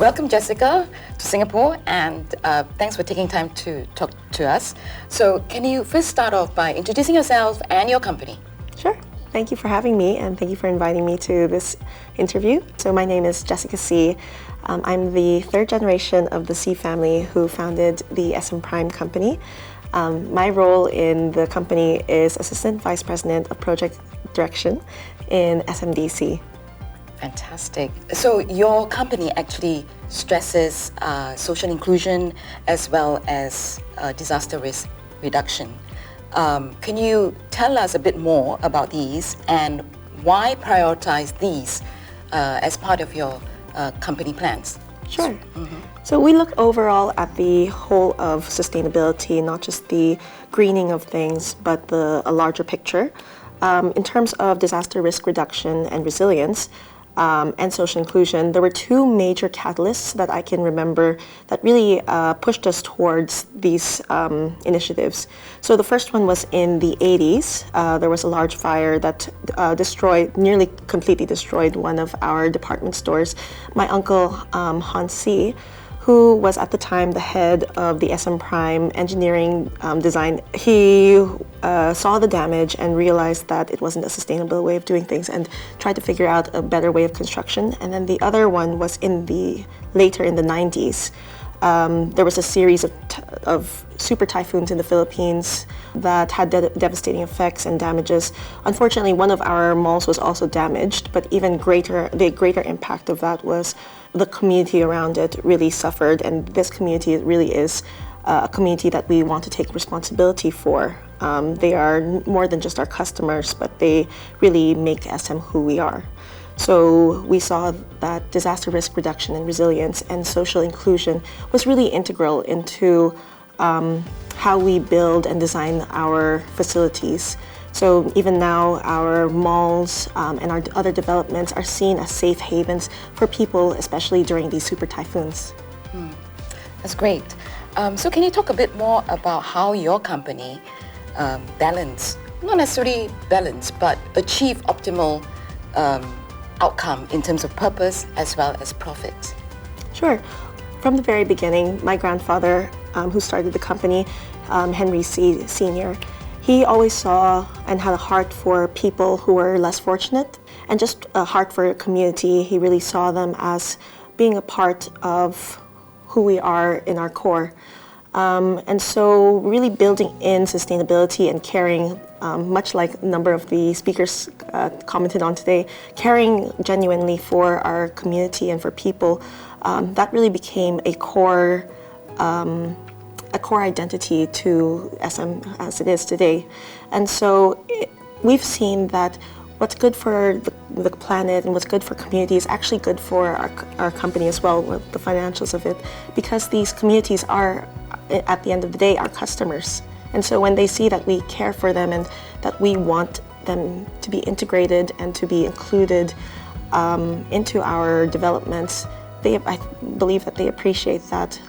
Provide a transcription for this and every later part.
Welcome, Jessica, to Singapore, and thanks for taking time to talk to us. So can you first start off by introducing yourself and your company? Sure. Thank you for having me, and thank you for inviting me to this interview. So my name is Jessica C. I'm the third generation of the C family who founded the SM Prime company. My role in the company is Assistant Vice President of Project Direction in SMDC. Fantastic. So your company actually stresses social inclusion as well as disaster risk reduction. Can you tell us a bit more about these and why prioritize these as part of your company plans? Sure. So we look overall at the whole of sustainability, not just the greening of things, but a larger picture. In terms of disaster risk reduction and resilience, and social inclusion, there were two major catalysts that I can remember that really pushed us towards these initiatives. So the first one was in the 80s. There was a large fire that nearly completely destroyed one of our department stores. My uncle, Han Si, who was at the time the head of the SM Prime engineering design, he saw the damage and realized that it wasn't a sustainable way of doing things and tried to figure out a better way of construction. And then the other one was later in the 90s. There was a series of super typhoons in the Philippines that had devastating effects and damages. Unfortunately, one of our malls was also damaged, but the greater impact of that was the community around it really suffered, and this community really is a community that we want to take responsibility for. They are more than just our customers, but they really make SM who we are. So we saw that disaster risk reduction and resilience and social inclusion was really integral into how we build and design our facilities. So even now, our malls and our other developments are seen as safe havens for people, especially during these super typhoons. That's great. So can you talk a bit more about how your company not necessarily balance, but achieve optimal outcome in terms of purpose as well as profit? Sure. From the very beginning, my grandfather, who started the company, Henry C. Sr., he always saw and had a heart for people who were less fortunate and just a heart for a community. He really saw them as being a part of who we are in our core. And so really building in sustainability and caring, much like a number of the speakers commented on today, caring genuinely for our community and for people, that really became a core identity to SM as it is today. And so we've seen that what's good for the planet and what's good for community is actually good for our company as well, with the financials of it, because these communities are, at the end of the day, our customers. And so when they see that we care for them and that we want them to be integrated and to be included into our developments, I believe that they appreciate that,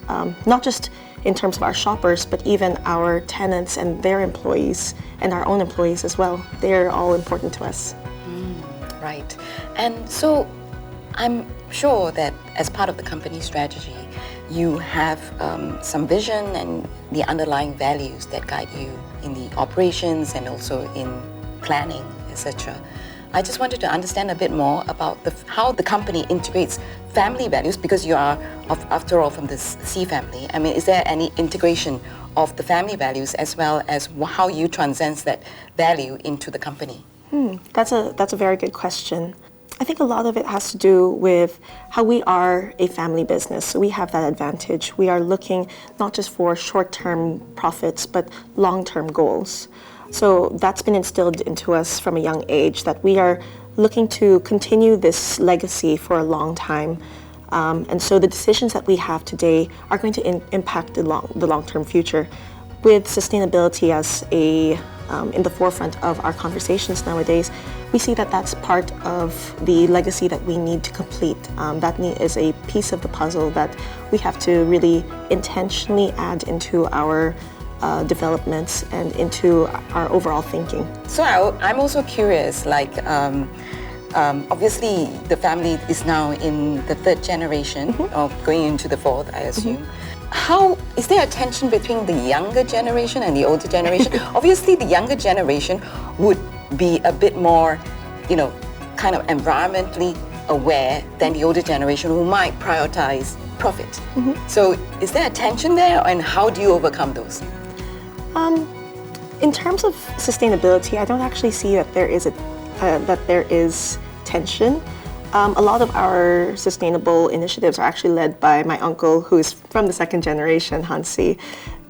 not just in terms of our shoppers, but even our tenants and their employees and our own employees as well. They're all important to us. Right. And so I'm sure that as part of the company strategy, you have some vision and the underlying values that guide you in the operations and also in planning, etc. I just wanted to understand a bit more about how the company integrates family values, because you are, after all, from the C family. I mean, is there any integration of the family values as well as how you transcend that value into the company? That's a very good question. I think a lot of it has to do with how we are a family business. So we have that advantage. We are looking not just for short-term profits, but long-term goals. So that's been instilled into us from a young age, that we are looking to continue this legacy for a long time. And so the decisions that we have today are going to impact the long-term future. With sustainability as in the forefront of our conversations nowadays, we see that that's part of the legacy that we need to complete. That is a piece of the puzzle that we have to really intentionally add into our developments and into our overall thinking. So I'm also curious, Obviously, the family is now in the third generation, or going into the fourth, I assume. How is there a tension between the younger generation and the older generation? Obviously, the younger generation would be a bit more, kind of environmentally aware than the older generation who might prioritize profit. So is there a tension there, and how do you overcome those? In terms of sustainability, I don't actually see that there is tension. A lot of our sustainable initiatives are actually led by my uncle, who is from the second generation, Hansi.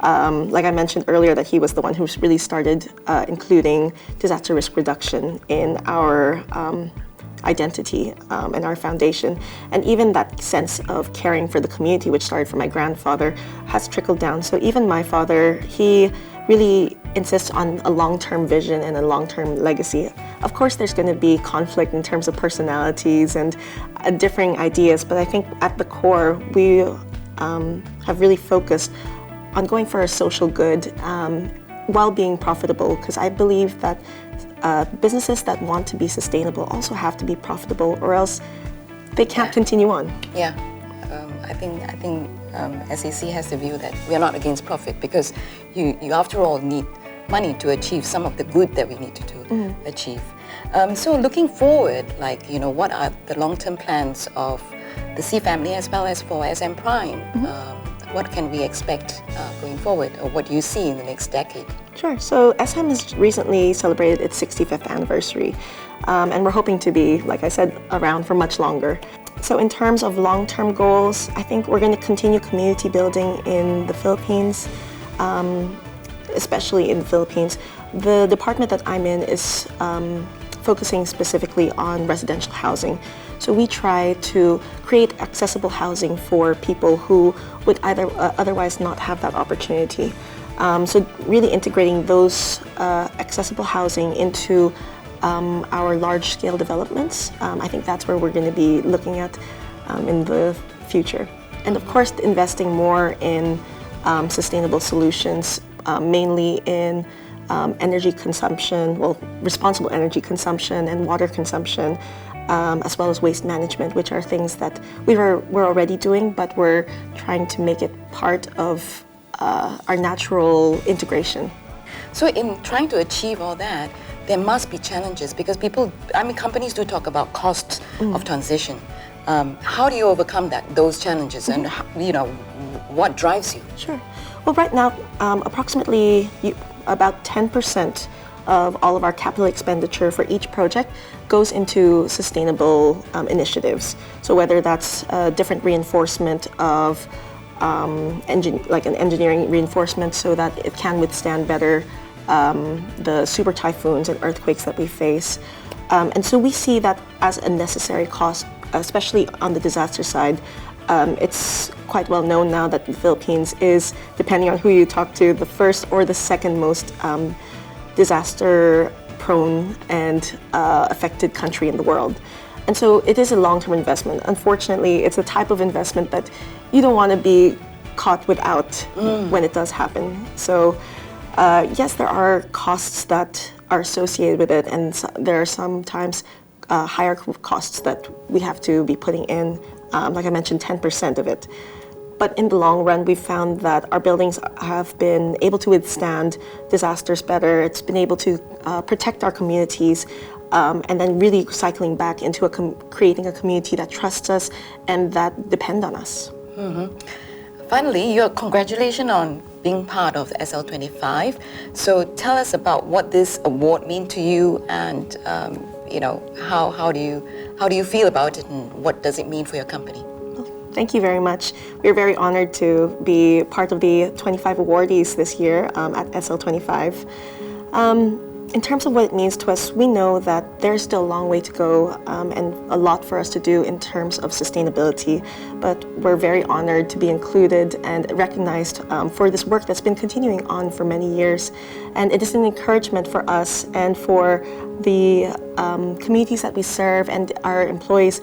Like I mentioned earlier, that he was the one who really started including disaster risk reduction in our identity and our foundation. And even that sense of caring for the community, which started from my grandfather, has trickled down. So even my father, he really insists on a long-term vision and a long-term legacy. Of course, there's going to be conflict in terms of personalities and differing ideas, but I think at the core, we have really focused on going for a social good while being profitable, because I believe that businesses that want to be sustainable also have to be profitable, or else they can't continue on. Yeah, I think SAC has the view that we are not against profit, because you after all need money to achieve some of the good that we need to achieve. So looking forward, what are the long-term plans of the C family as well as for SM Prime? What can we expect going forward, or what do you see in the next decade? Sure. So SM has recently celebrated its 65th anniversary, and we're hoping to be, like I said, around for much longer. So in terms of long-term goals, I think we're going to continue community building in the Philippines, especially in the Philippines. The department that I'm in is focusing specifically on residential housing. So we try to create accessible housing for people who would either otherwise not have that opportunity. So really integrating those accessible housing into our large-scale developments. I think that's where we're going to be looking at in the future. And of course, investing more in sustainable solutions, mainly in energy consumption, responsible energy consumption and water consumption, as well as waste management, which are things that we're already doing, but we're trying to make it part of our natural integration. So in trying to achieve all that, there must be challenges, because companies do talk about costs of transition. How do you overcome those challenges, and what drives you? Sure. Well, right now, approximately about 10% of all of our capital expenditure for each project goes into sustainable initiatives. So whether that's different reinforcement of like an engineering reinforcement so that it can withstand better the super typhoons and earthquakes that we face. And so we see that as a necessary cost, especially on the disaster side. It's quite well known now that the Philippines is, depending on who you talk to, the first or the second most disaster-prone and affected country in the world. And so it is a long-term investment. Unfortunately, it's a type of investment that you don't want to be caught without when it does happen. So yes, there are costs that are associated with it, and there are sometimes higher costs that we have to be putting in, like I mentioned, 10% of it. But in the long run, we've found that our buildings have been able to withstand disasters better. It's been able to protect our communities, and then really cycling back into creating a community that trusts us and that depend on us. Finally, congratulations on being part of the SL25. So tell us about what this award means to you, and how do you feel about it, and what does it mean for your company? Thank you very much. We're very honored to be part of the 25 awardees this year at SL25. In terms of what it means to us, we know that there's still a long way to go and a lot for us to do in terms of sustainability, but we're very honored to be included and recognized for this work that's been continuing on for many years. And it is an encouragement for us and for the communities that we serve and our employees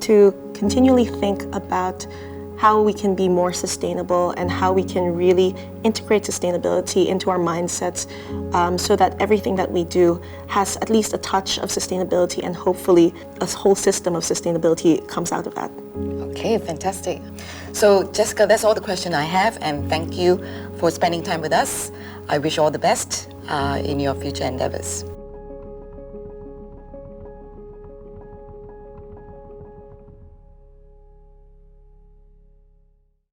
to continually think about how we can be more sustainable and how we can really integrate sustainability into our mindsets so that everything that we do has at least a touch of sustainability, and hopefully a whole system of sustainability comes out of that. Okay, fantastic. So Jessica, that's all the question I have, and thank you for spending time with us. I wish you all the best in your future endeavors.